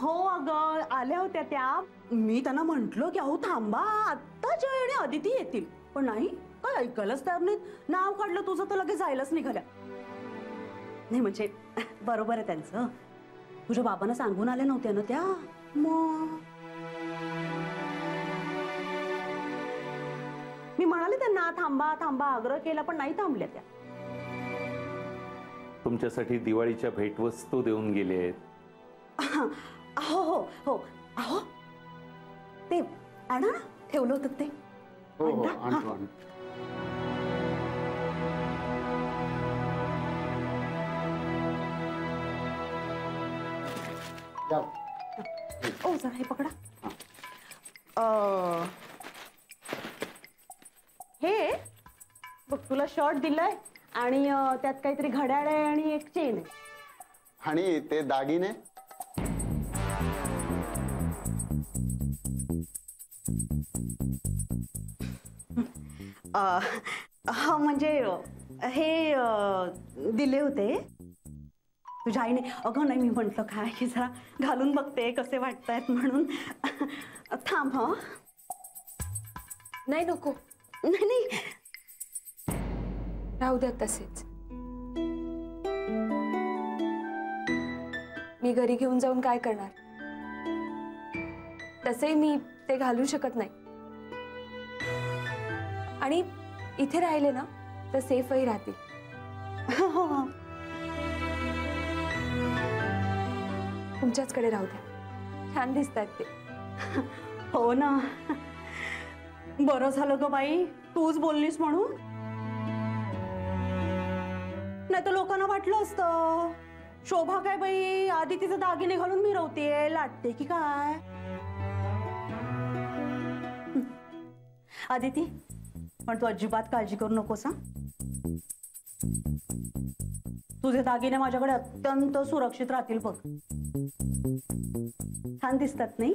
हो अगं, आल्या होत्या त्या. मी त्यांना म्हंटल की अहो थांबा, आत्ता जय आणि अदिती येतील, पण नाही, काय ऐकायलाच तयार नाहीत. नाव काढलं तुझं तर लगेच जायलाच निघाल्या. नाही म्हणजे बरोबर आहे त्यांचं. तुझ्या बाबांना सांगून आल्या नव्हत्या ना त्या, मग मी म्हणाले त्यांना थांबा थांबा, आग्रह केला, पण नाही थांबल्या त्या. तुमच्यासाठी दिवाळीच्या भेटवस्तू देऊन गेले आहेत. हो हो हो, अहो ते आणा ना, ठेवलं होतं ते. हो हो, आणतो. ओ जरा हे पकडा. हे बघ, तुला शर्ट दिलाय आणि त्यात काहीतरी घड्याळ आहे आणि एक चेन आहे. आणि ते दागिने? हा म्हणजे हे दिले होते तुझ्या आईने. अगं नाही, मी म्हंटल काय की जरा घालून बघते कसे वाटतायत म्हणून. थांब. हा नाही नको, नाही नाही, राहू द्या तसेच. मी घरी घेऊन जाऊन काय करणार? तसे मी ते घालू शकत नाही. आणि इथे राहिले ना तर सेफही राहतील. तुमच्याचकडे राहू द्या, छान दिसतात ते. हो ना, बरं झालं ग बाई तूच बोललीस म्हणून. नाही तर लोकांना वाटलं असतं शोभा काय बाई आधी तिचे दागिने घालून मिरवतीये, लाटते की काय. आदिती, पण तू अजिबात काळजी करू नकोस हा. तुझे दागिने माझ्याकडे अत्यंत सुरक्षित राहतील बघ. छान दिसतात नाही?